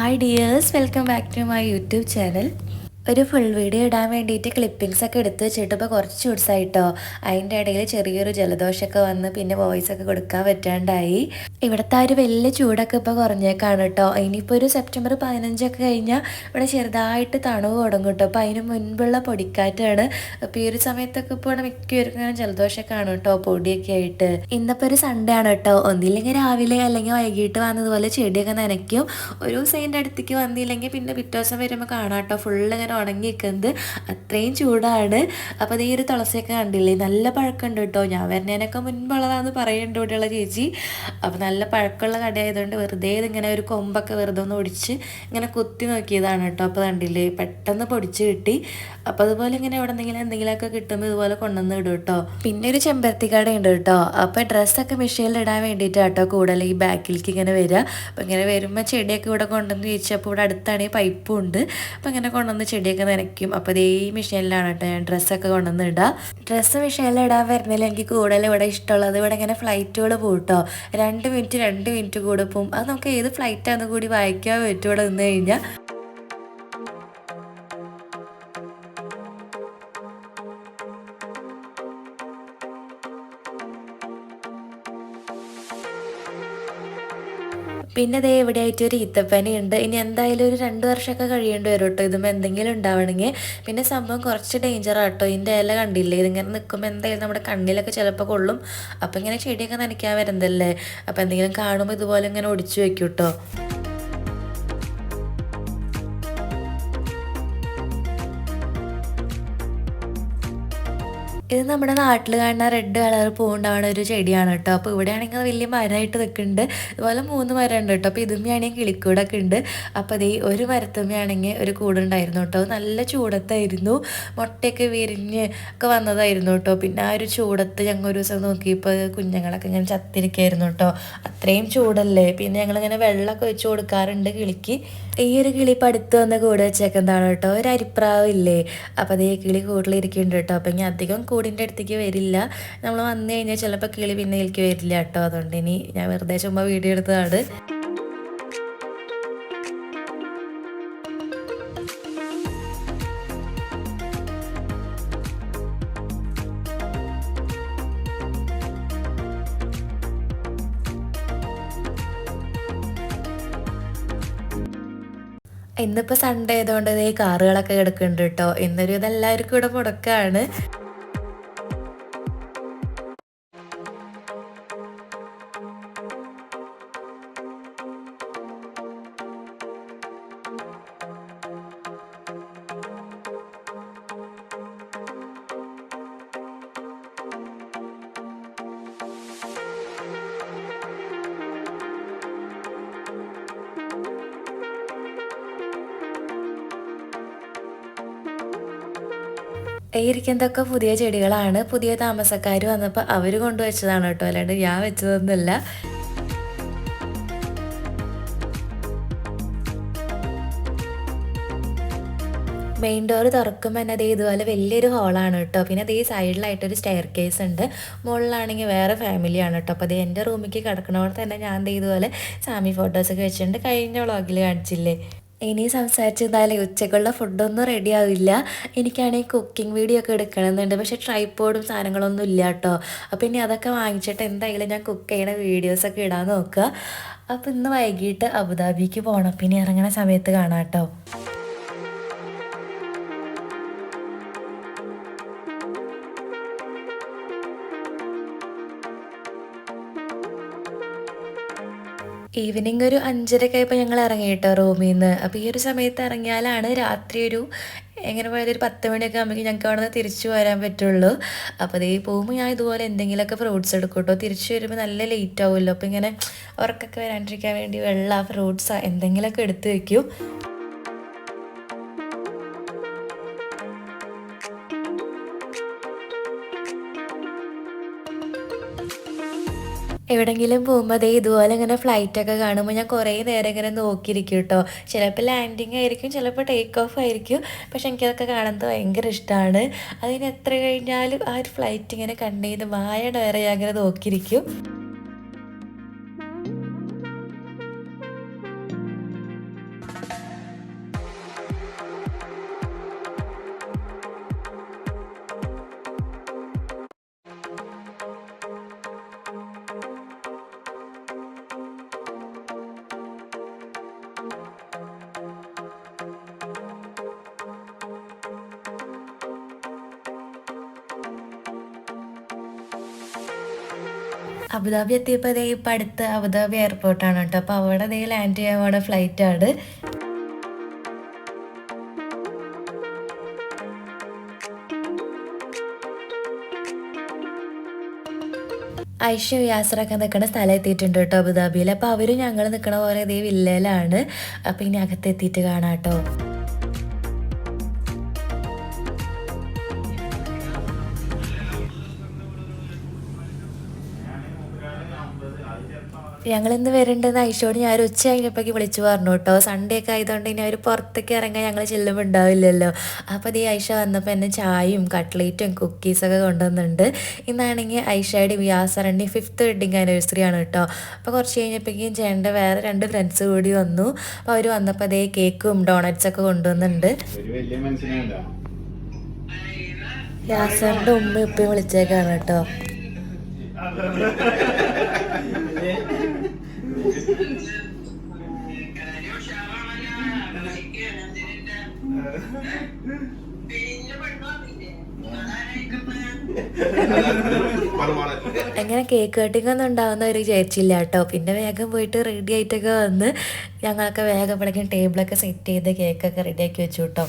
Hi dears, welcome back to my YouTube channel. ഒരു full video ഇടാൻ വേണ്ടിയിട്ട് clippings ഒക്കെ എടുത്ത് വെച്ചിട്ട് ഇപ്പോൾ കുറച്ച് ദിവസമായിട്ടോ. അതിൻ്റെ ഇടയിൽ ചെറിയൊരു ജലദോഷമൊക്കെ വന്ന് പിന്നെ വോയിസ് ഒക്കെ കൊടുക്കാൻ പറ്റാണ്ടായി. ഇവിടുത്തെ ഒരു വലിയ ചൂടൊക്കെ ഇപ്പോൾ കുറഞ്ഞേക്കാണ് കേട്ടോ. ഇനിയിപ്പോൾ ഒരു സെപ്റ്റംബർ 15 കഴിഞ്ഞാൽ ഇവിടെ ചെറുതായിട്ട് തണുവ് തുടങ്ങും കേട്ടോ. അപ്പോൾ അതിന് മുൻപുള്ള പൊടിക്കാറ്റാണ്. അപ്പോൾ ഈ ഒരു സമയത്തൊക്കെ ഇപ്പോൾ ഇവിടെ മിക്കവർക്കും ഇങ്ങനെ ജലദോഷമൊക്കെ ആണ് കേട്ടോ, പൊടിയൊക്കെ ആയിട്ട്. ഇന്നിപ്പോൾ ഒരു സൺഡേ ആണ് കേട്ടോ. ഒന്നില്ലെങ്കിൽ രാവിലെ അല്ലെങ്കിൽ വൈകിട്ട് വന്നതുപോലെ ചെടിയൊക്കെ നനയ്ക്കും. ഒരു ദിവസം അതിൻ്റെ അടുത്തേക്ക് വന്നില്ലെങ്കിൽ പിന്നെ പിറ്റേ ദിവസം വരുമ്പോൾ കാണാം കേട്ടോ, ഫുള്ള് ഇങ്ങനെ ഉണങ്ങി നിൽക്കുന്നത്. അത്രയും ചൂടാണ്. അപ്പോൾ ഈ ഒരു തുളസിയൊക്കെ കണ്ടില്ലേ, നല്ല പഴക്കമുണ്ട് കേട്ടോ. ഞാൻ വരുന്നതിനൊക്കെ മുൻപുള്ളതാണെന്ന് പറയുന്നുണ്ട് ഇവിടെയുള്ള ചേച്ചി. അപ്പോൾ നല്ല പഴക്കമുള്ള കടയായതുകൊണ്ട് വെറുതെ ഇതിങ്ങനെ ഒരു കൊമ്പൊക്കെ വെറുതെ ഒന്ന് ഒടിച്ച് ഇങ്ങനെ കുത്തി നോക്കിയതാണ് കേട്ടോ. അപ്പോൾ കണ്ടില്ലേ, പെട്ടെന്ന് പൊടിച്ച് കിട്ടി. അപ്പോൾ അതുപോലെ ഇങ്ങനെ എവിടെ എന്തെങ്കിലുമൊക്കെ കിട്ടുമ്പോൾ ഇതുപോലെ കൊണ്ടുവന്ന് ഇടും കേട്ടോ. പിന്നെ ഒരു ചെമ്പരത്തി കടയുണ്ട് കേട്ടോ. അപ്പോൾ ഡ്രസ്സൊക്കെ മെഷീനിൽ ഇടാൻ വേണ്ടിയിട്ടാണ് കേട്ടോ കൂടുതൽ ഈ ബാക്കിലേക്ക് ഇങ്ങനെ വരിക. അപ്പോൾ ഇങ്ങനെ വരുമ്പോൾ ചെടിയൊക്കെ ഇവിടെ കൊണ്ടുവന്ന് ചോദിച്ചപ്പോൾ ഇവിടെ അടുത്താണെങ്കിൽ പൈപ്പും ഉണ്ട്. അപ്പോൾ ഇങ്ങനെ കൊണ്ടുവന്ന് ചെടിയൊക്കെ നനയ്ക്കും. അപ്പോൾ ഇതേ മെഷീനിലാണ് കേട്ടോ ഞാൻ ഡ്രസ്സൊക്കെ കൊണ്ടുവന്ന് ഇടുക. ഡ്രസ്സ് മെഷീനിൽ ഇടാൻ വരുന്നില്ല എനിക്ക് കൂടുതൽ ഇവിടെ ഇഷ്ടമുള്ളത്, ഇവിടെ ഇങ്ങനെ ഫ്ലൈറ്റുകൾ പോകും കേട്ടോ. 2 മിനിറ്റ് കൂടെ പോകും. അത് നമുക്ക് ഏത് ഫ്ലൈറ്റാണെന്ന് കൂടി വായിക്കാൻ പറ്റും ഇവിടെ നിന്ന് കഴിഞ്ഞാൽ. പിന്നെ ദേ എവിടെയായിട്ട് ഒരു ഈത്തപ്പനി ഉണ്ട്. ഇനി എന്തായാലും ഒരു 2 വർഷമൊക്കെ കഴിയേണ്ടി വരും കേട്ടോ ഇതുമ്പോൾ എന്തെങ്കിലും ഉണ്ടാവണമെങ്കിൽ. പിന്നെ സംഭവം കുറച്ച് ഡേഞ്ചറാണ് കേട്ടോ. ഇതിൻ്റെ ഇല കണ്ടില്ലേ, ഇതിങ്ങനെ നിൽക്കുമ്പോൾ എന്തായാലും നമ്മുടെ കണ്ണിലൊക്കെ ചിലപ്പോൾ കൊള്ളും. അപ്പോൾ ഇങ്ങനെ ചെടിയൊക്കെ നനയ്ക്കാൻ വരുന്നതല്ലേ, അപ്പോൾ എന്തെങ്കിലും കാണുമ്പോൾ ഇതുപോലെ ഇങ്ങനെ ഒടിച്ചു വെക്കും കേട്ടോ. ഇത് നമ്മുടെ നാട്ടിൽ കാണുന്ന റെഡ് കളർ പൂവുണ്ടാവുന്ന ഒരു ചെടിയാണ് കേട്ടോ. അപ്പോൾ ഇവിടെയാണെങ്കിൽ വലിയ മരമായിട്ട് നിൽക്കുന്നുണ്ട്. ഇതുപോലെ 3 മരം ഉണ്ട് കേട്ടോ. അപ്പോൾ ഇതുമ്മയാണെങ്കിൽ കിളിക്കൂടൊക്കെ ഉണ്ട്. അപ്പോൾ അതേ ഒരു മരത്തുമ്മയാണെങ്കിൽ ഒരു കൂടുണ്ടായിരുന്നു കേട്ടോ. നല്ല ചൂടത്തായിരുന്നു, മുട്ടയൊക്കെ വിരിഞ്ഞ് ഒക്കെ വന്നതായിരുന്നു കേട്ടോ. പിന്നെ ആ ഒരു ചൂടത്ത് ഞങ്ങൾ ഒരു ദിവസം നോക്കിയപ്പോൾ കുഞ്ഞുങ്ങളൊക്കെ ഇങ്ങനെ ചത്തിരിക്കായിരുന്നു കേട്ടോ. അത്രയും ചൂടല്ലേ. പിന്നെ ഞങ്ങളിങ്ങനെ വെള്ളമൊക്കെ വെച്ച് കൊടുക്കാറുണ്ട് കിളിക്ക്. ഈ ഒരു കിളി ഇപ്പോൾ അടുത്ത് വന്ന കൂട് വെച്ചേക്കുന്നതാണ് കേട്ടോ. ഒരു അരിപ്രാവ് ഇല്ലേ, അപ്പോൾ അതേ കിളി കൂട്ടിലിരിക്കുന്നുണ്ട് കേട്ടോ. അപ്പോൾ ഇനി അധികം കൂടിൻ്റെ അടുത്തേക്ക് വരില്ല. നമ്മൾ വന്നു കഴിഞ്ഞാൽ ചിലപ്പോൾ കിളി പിന്നെ ഇതിലേക്ക് വരില്ല കേട്ടോ. അതുകൊണ്ട് ഇനി ഞാൻ വെറുതെ ചുമ്മാ വീഡിയോ എടുത്തതാണ്. ഇന്നിപ്പോൾ സൺഡേ ആയതുകൊണ്ട് ഈ കാറുകളൊക്കെ കിടക്കുന്നുണ്ട് കേട്ടോ. ഇന്നൊരു ഇതെല്ലാവർക്കും ഇവിടെ മുടക്കാണ്. ഇരിക്കുന്നതൊക്കെ പുതിയ ചെടികളാണ്. പുതിയ താമസക്കാർ വന്നപ്പോൾ അവർ കൊണ്ടുവച്ചതാണ് കേട്ടോ, അല്ലാണ്ട് ഞാൻ വെച്ചതൊന്നുമല്ല. മെയിൻ ഡോർ തുറക്കുമ്പോൾ തന്നെ അതേ ഇതുപോലെ വലിയൊരു ഹോളാണ് കേട്ടോ. പിന്നെ അതേ സൈഡിലായിട്ടൊരു സ്റ്റെയർ കേസ് ഉണ്ട്. മുകളിലാണെങ്കിൽ വേറെ ഫാമിലിയാണ് കേട്ടോ. അപ്പോൾ അത് എൻ്റെ റൂമിലേക്ക് കിടക്കണോടെ തന്നെ ഞാൻ ഇതുപോലെ സാമി ഫോട്ടോസൊക്കെ വെച്ചിട്ടുണ്ട്. കഴിഞ്ഞ വ്ളോഗിൽ കാണിച്ചില്ലേ. ഇനി സംസാരിച്ചെന്തായാലും ഉച്ചക്കുള്ള ഫുഡൊന്നും റെഡി ആവില്ല. എനിക്കാണെങ്കിൽ കുക്കിംഗ് വീഡിയോ ഒക്കെ എടുക്കണമെന്നുണ്ട്, പക്ഷേ ട്രൈപ്പോഡും സാധനങ്ങളൊന്നും ഇല്ല കേട്ടോ. അപ്പോൾ ഇനി അതൊക്കെ വാങ്ങിച്ചിട്ട് എന്തായാലും ഞാൻ കുക്ക് ചെയ്യണ വീഡിയോസൊക്കെ ഇടാൻ നോക്കുക. അപ്പോൾ ഇന്ന് വൈകിട്ട് അബുദാബിക്ക് പോകണം. പിന്നെ ഇറങ്ങണ സമയത്ത് കാണാം കേട്ടോ. ഈവനിങ് ഒരു 5:30 ആയപ്പോൾ ഞങ്ങൾ ഇറങ്ങി കേട്ടോ റൂമിൽ നിന്ന്. അപ്പോൾ ഈ ഒരു സമയത്ത് ഇറങ്ങിയാലാണ് രാത്രി ഒരു എങ്ങനെ പോയത് ഒരു 10 മണിയൊക്കെ ആകുമ്പോഴേക്കും ഞങ്ങൾക്ക് അവിടെ നിന്ന് തിരിച്ചു വരാൻ പറ്റുള്ളൂ. അപ്പോൾ അതേ പോകുമ്പോൾ ഞാൻ ഇതുപോലെ എന്തെങ്കിലുമൊക്കെ ഫ്രൂട്ട്സ് എടുക്കും കേട്ടോ. തിരിച്ചു വരുമ്പോൾ നല്ല ലേറ്റ് ആവുമല്ലോ. അപ്പോൾ ഇങ്ങനെ ഉറക്കൊക്കെ വരാണ്ടിരിക്കാൻ വേണ്ടി വെള്ളം, ഫ്രൂട്ട്സ് എന്തെങ്കിലുമൊക്കെ എടുത്ത് വയ്ക്കും. എവിടെയെങ്കിലും പോകുമ്പോൾ അതേ ഇതുപോലെ ഇങ്ങനെ ഫ്ലൈറ്റൊക്കെ കാണുമ്പോൾ ഞാൻ കുറേ നേരം ഇങ്ങനെ നോക്കിയിരിക്കും കേട്ടോ. ചിലപ്പോൾ ലാൻഡിങ് ആയിരിക്കും, ചിലപ്പോൾ ടേക്ക് ഓഫ് ആയിരിക്കും. പക്ഷെ എനിക്കതൊക്കെ കാണുന്നത് ഭയങ്കര ഇഷ്ടമാണ്. അതിന് എത്ര കഴിഞ്ഞാലും ആ ഒരു ഫ്ലൈറ്റ് ഇങ്ങനെ കണ്ട് ചെയ്ത് വായയുടെ വരെ ഞാൻ ഇങ്ങനെ നോക്കിയിരിക്കും. അബുദാബി എത്തിയപ്പോൾ അതേ ഇപ്പം അടുത്ത് അബുദാബി എയർപോർട്ടാണ് കേട്ടോ. അപ്പോൾ അവിടെ അതേ ലാൻഡ് ചെയ്യാൻ പോണ ഫ്ലൈറ്റാണ്. ഐഷ യാസറൊക്കെ നിൽക്കുന്ന സ്ഥലം എത്തിയിട്ടുണ്ട് കേട്ടോ അബുദാബിയിൽ. അപ്പോൾ അവരും ഞങ്ങൾ നിൽക്കണ പോലെ ഇതേ വില്ലയിലാണ്. അപ്പോൾ ഇനി അകത്തെത്തിയിട്ട് കാണാം കേട്ടോ. ഞങ്ങളിന്ന് വരുന്നുണ്ടെന്ന് ഐഷോട് ഞാൻ ഒരു ഉച്ച കഴിഞ്ഞപ്പോഴേക്ക് വിളിച്ചു പറഞ്ഞു കേട്ടോ. സൺഡേ ഒക്കെ ആയതുകൊണ്ട് ഇനി അവർ പുറത്തേക്ക് ഇറങ്ങാൻ ഞങ്ങൾ ചെല്ലുമ്പോൾ ഉണ്ടാവില്ലല്ലോ. അപ്പോൾ ഈ ഐഷ വന്നപ്പോൾ എന്നെ ചായയും കട്ട്ലേറ്റും കുക്കീസൊക്കെ കൊണ്ടുവന്നിട്ടുണ്ട്. ഇന്നാണെങ്കിൽ ഐഷയുടെയും യാസറിൻ്റെയും 5th വെഡിങ് ആനിവേഴ്സറി ആണ് കേട്ടോ. അപ്പോൾ കുറച്ച് കഴിഞ്ഞപ്പോഴേക്കും ചേട്ടൻ്റെ വേറെ 2 ഫ്രണ്ട്സ് കൂടി വന്നു. അപ്പോൾ അവർ വന്നപ്പോൾ അതേ കേക്കും ഡോണറ്റ്സൊക്കെ കൊണ്ടുവന്നിട്ടുണ്ട്. യാസറിൻ്റെ ഉമ്മയും ഉപ്പയും വിളിച്ചേക്കാണ് കേട്ടോ. അങ്ങനെ കേക്ക് കട്ടിങ് ഒന്നും ഉണ്ടാവുന്ന ഒരു വിചാരിച്ചില്ല കേട്ടോ. പിന്നെ വേഗം പോയിട്ട് റെഡി ആയിട്ടൊക്കെ വന്ന് ഞങ്ങളൊക്കെ വേഗം വിളിക്കാൻ ടേബിളൊക്കെ സെറ്റ് ചെയ്ത് കേക്കൊക്കെ റെഡിയാക്കി വെച്ചു കേട്ടോ.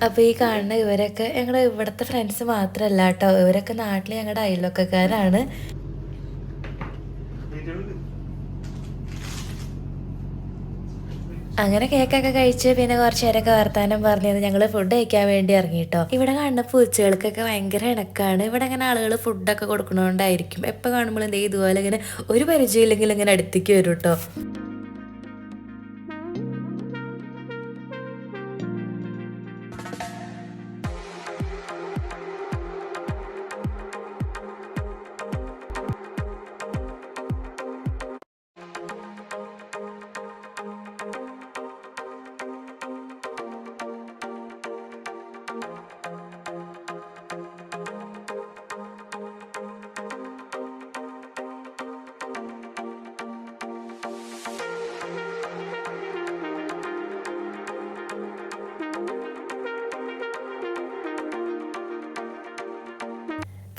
അപ്പോൾ ഈ കാണുന്ന ഇവരൊക്കെ ഞങ്ങളുടെ ഇവിടുത്തെ ഫ്രണ്ട്സ് മാത്രമല്ല കേട്ടോ, ഇവരൊക്കെ നാട്ടിൽ ഞങ്ങളുടെ അയൽവക്കക്കാരാണ്. അങ്ങനെ കേക്കൊക്കെ കഴിച്ച് പിന്നെ കുറച്ച് നേരമൊക്കെ വർത്താനം പറഞ്ഞത് ഞങ്ങൾ ഫുഡ് കഴിക്കാൻ വേണ്ടി ഇറങ്ങിട്ടോ. ഇവിടെ കാണുന്ന പൂച്ചകൾക്കൊക്കെ ഭയങ്കര ഇണക്കാണ്. ഇവിടെ അങ്ങനെ ആളുകൾ ഫുഡൊക്കെ കൊടുക്കണോണ്ടായിരിക്കും എപ്പോൾ കാണുമ്പോഴും എന്തേ ഇതുപോലെ ഇങ്ങനെ ഒരു പരിചയമില്ലെങ്കിൽ ഇങ്ങനെ അടുത്തേക്ക് വരും കേട്ടോ.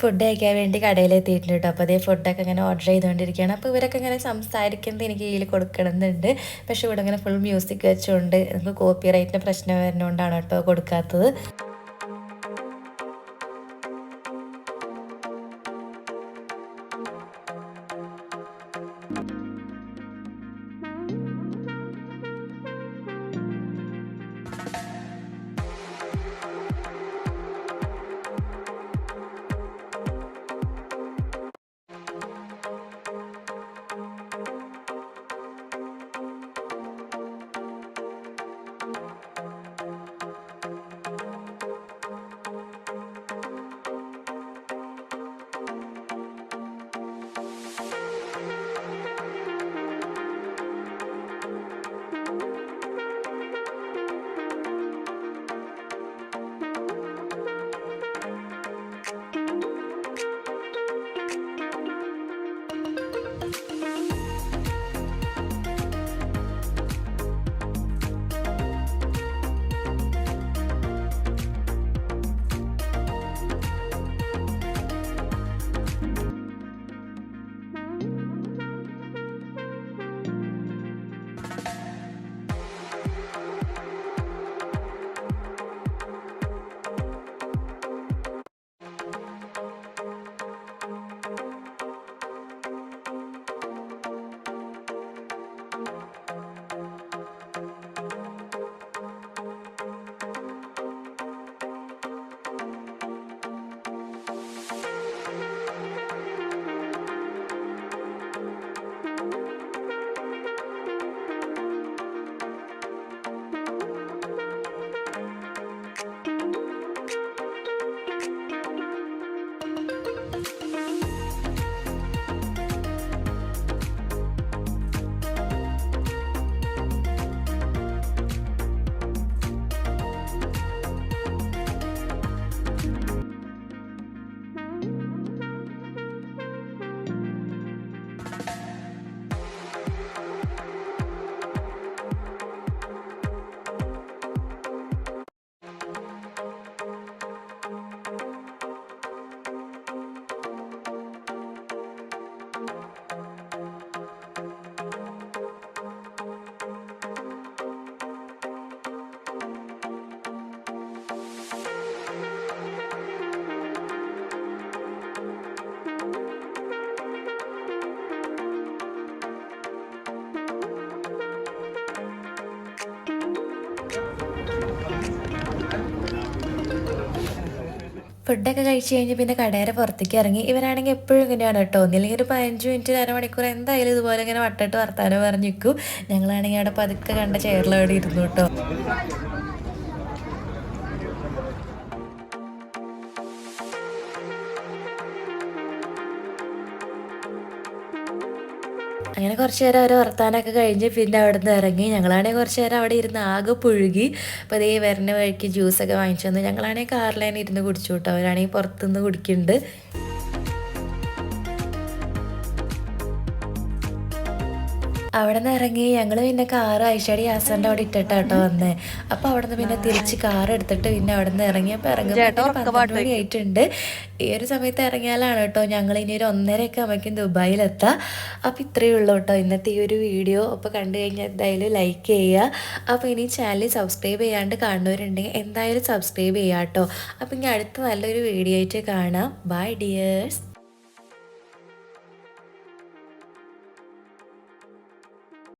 ഫുഡ് കഴിക്കാൻ വേണ്ടി കടയിലെത്തിയിട്ടുണ്ട് കേട്ടോ. അപ്പോൾ അതേ ഫുഡൊക്കെ ഇങ്ങനെ ഓർഡർ ചെയ്തുകൊണ്ടിരിക്കുകയാണ്. അപ്പോൾ ഇവരൊക്കെ ഇങ്ങനെ സംസാരിക്കുന്നത് എനിക്ക് കയ്യിൽ കൊടുക്കണമെന്നുണ്ട്. പക്ഷേ ഇവിടെ ഇങ്ങനെ ഫുൾ മ്യൂസിക് വെച്ചുകൊണ്ട് നമുക്ക് കോപ്പി റൈറ്റിൻ്റെ പ്രശ്നം വരുന്നതുകൊണ്ടാണ് കേട്ടോ കൊടുക്കാത്തത്. ഫുഡൊക്കെ കഴിച്ച് കഴിഞ്ഞ് പിന്നെ കടയുടെ പുറത്തേക്ക് ഇറങ്ങി. ഇവരാണെങ്കിൽ എപ്പോഴും ഇങ്ങനെയാണ് കേട്ടോ. ഒന്നില്ലെങ്കിൽ ഒരു 15 മിനിറ്റ് അരമണിക്കൂർ എന്തായാലും ഇതുപോലെ ഇങ്ങനെ വട്ടിട്ട് വർത്താനം പറഞ്ഞ് നിൽക്കും. ഞങ്ങളാണെങ്കിൽ അവിടെ പതുക്കെ കണ്ട ചെയറിലവിടെ ഇരുന്നു കേട്ടോ. അങ്ങനെ കുറച്ച് നേരം അവർ വർത്താനമൊക്കെ കഴിഞ്ഞ് പിന്നെ അവിടെ നിന്ന് ഇറങ്ങി. ഞങ്ങളാണെങ്കിൽ കുറച്ച് നേരം അവിടെ ഇരുന്ന് ആകെ പുഴുകി. അപ്പോൾ അതേ വരുന്ന വഴിക്ക് ജ്യൂസൊക്കെ വാങ്ങിച്ചു തന്നു. ഞങ്ങളാണെങ്കിൽ കാറിൽ തന്നെ ഇരുന്ന് കുടിച്ചു കേട്ടോ. അവരാണെങ്കിൽ പുറത്തുനിന്ന് കുടിക്കുന്നുണ്ട്. അവിടെ നിന്ന് ഇറങ്ങി ഞങ്ങൾ പിന്നെ കാറ് ഐഷാടി യാസറിൻ്റെ അവിടെ ഇട്ടിട്ടാട്ടോ വന്നേ. അപ്പോൾ അവിടെ നിന്ന് പിന്നെ തിരിച്ച് കാർ എടുത്തിട്ട് പിന്നെ അവിടെ നിന്ന് ഇറങ്ങിയപ്പോൾ ഇറങ്ങുമ്പോൾ 12 മണി ആയിട്ടുണ്ട്. ഈ ഒരു സമയത്ത് ഇറങ്ങിയാലാണ് കേട്ടോ ഞങ്ങൾ ഇനി ഒരു 1:30 ആകുമ്പോഴേക്കും ദുബായിലെത്താം. അപ്പോൾ ഇത്രയേ ഉള്ളൂ കേട്ടോ ഇന്നത്തെ ഈ ഒരു വീഡിയോ. അപ്പോൾ കണ്ടു കഴിഞ്ഞാൽ എന്തായാലും ലൈക്ക് ചെയ്യുക. അപ്പോൾ ഇനി ചാനൽ സബ്സ്ക്രൈബ് ചെയ്യാണ്ട് കാണുന്നവരുണ്ടെങ്കിൽ എന്തായാലും സബ്സ്ക്രൈബ് ചെയ്യുക കേട്ടോ. അപ്പോൾ ഇനി അടുത്ത നല്ലൊരു വീഡിയോ ആയിട്ട് കാണാം. Bye dears.